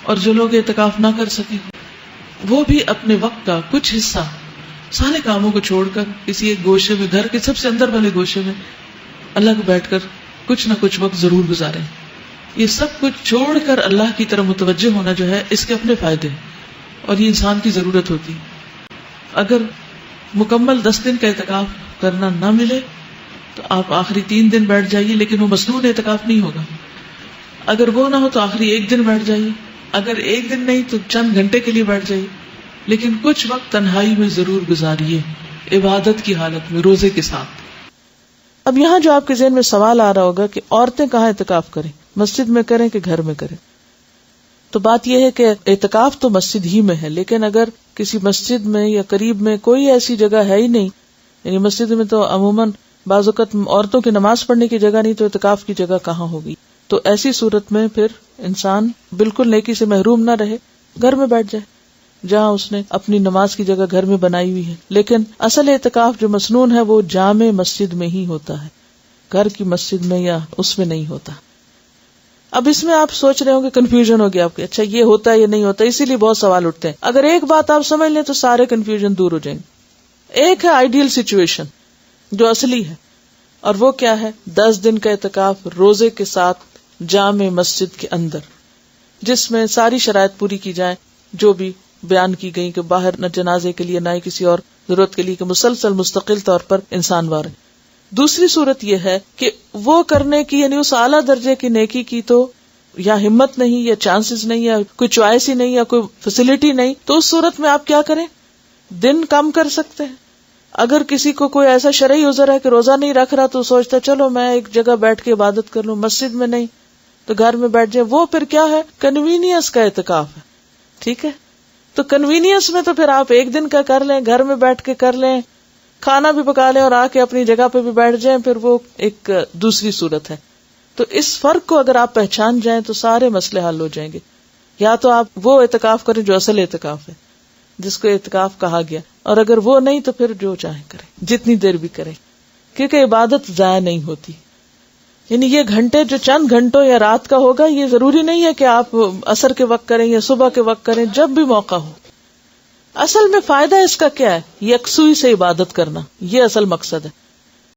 اور جو لوگ اعتکاف نہ کر سکیں وہ بھی اپنے وقت کا کچھ حصہ سارے کاموں کو چھوڑ کر کسی ایک گوشے میں، گھر کے سب سے اندر والے گوشے میں اللہ کو بیٹھ کر کچھ نہ کچھ وقت ضرور گزاریں. یہ سب کچھ چھوڑ کر اللہ کی طرف متوجہ ہونا جو ہے اس کے اپنے فائدے ہیں اور یہ انسان کی ضرورت ہوتی. اگر مکمل 10 دن کا اعتکاف کرنا نہ ملے تو آپ آخری 3 دن بیٹھ جائیے، لیکن وہ مسنون اعتکاف نہیں ہوگا. اگر وہ نہ ہو تو آخری 1 دن بیٹھ جائیے، اگر 1 دن نہیں تو چند گھنٹے کے لیے بیٹھ جائیے، لیکن کچھ وقت تنہائی میں ضرور گزاریے، عبادت کی حالت میں، روزے کے ساتھ. اب یہاں جو آپ کے ذہن میں سوال آ رہا ہوگا کہ عورتیں کہاں اعتکاف کریں، مسجد میں کریں کہ گھر میں کریں؟ تو بات یہ ہے کہ اعتکاف تو مسجد ہی میں ہے، لیکن اگر کسی مسجد میں یا قریب میں کوئی ایسی جگہ ہے ہی نہیں، یعنی مسجد میں تو عموماً بعض اوقات عورتوں کی نماز پڑھنے کی جگہ نہیں، تو اعتکاف کی جگہ کہاں ہوگی؟ تو ایسی صورت میں پھر انسان بالکل نیکی سے محروم نہ رہے، گھر میں بیٹھ جائے جہاں اس نے اپنی نماز کی جگہ گھر میں بنائی ہوئی ہے. لیکن اصل اعتکاف جو مسنون ہے وہ جامع مسجد میں ہی ہوتا ہے، گھر کی مسجد میں یا اس میں نہیں ہوتا. اب اس میں آپ سوچ رہے ہوں گے، کنفیوژن ہو گیا آپ کے، اچھا یہ ہوتا ہے یہ نہیں ہوتا، اسی لیے بہت سوال اٹھتے ہیں. اگر ایک بات آپ سمجھ لیں تو سارے کنفیوژن دور ہو جائیں گے. ایک ہے آئیڈیل سچویشن جو اصلی ہے، اور وہ کیا ہے؟ 10 دن کا اعتکاف روزے کے ساتھ جامع مسجد کے اندر، جس میں ساری شرائط پوری کی جائیں جو بھی بیان کی گئی، کہ باہر نہ جنازے کے لیے نہ ہی کسی اور ضرورت کے لیے، کہ مسلسل مستقل طور پر انسان وار ہے. دوسری صورت یہ ہے کہ وہ کرنے کی، یعنی اس اعلیٰ درجے کی نیکی کی تو یا ہمت نہیں یا چانسز نہیں یا کوئی چوائس ہی نہیں یا کوئی فیسلٹی نہیں، تو اس صورت میں آپ کیا کریں؟ دن کم کر سکتے ہیں. اگر کسی کو کوئی ایسا شرعی عذر ہے کہ روزہ نہیں رکھ رہا تو سوچتا چلو میں ایک جگہ بیٹھ کے عبادت کر لوں، مسجد میں نہیں تو گھر میں بیٹھ جائے، وہ پھر کیا ہے؟ کنوینئنس کا اعتکاف ہے. ٹھیک ہے، تو کنوینئنس میں تو پھر آپ 1 دن کا کر لیں، گھر میں بیٹھ کے کر لیں، کھانا بھی پکا لیں اور آ کے اپنی جگہ پہ بھی بیٹھ جائیں، پھر وہ ایک دوسری صورت ہے. تو اس فرق کو اگر آپ پہچان جائیں تو سارے مسئلے حل ہو جائیں گے. یا تو آپ وہ اعتکاف کریں جو اصل اعتکاف ہے، جس کو اعتکاف کہا گیا، اور اگر وہ نہیں تو پھر جو چاہیں کریں، جتنی دیر بھی کریں، کیونکہ عبادت ضائع نہیں ہوتی. یعنی یہ گھنٹے جو چند گھنٹوں یا رات کا ہوگا، یہ ضروری نہیں ہے کہ آپ عصر کے وقت کریں یا صبح کے وقت کریں، جب بھی موقع ہو. اصل میں فائدہ اس کا کیا ہے؟ یکسوئی سے عبادت کرنا، یہ اصل مقصد ہے.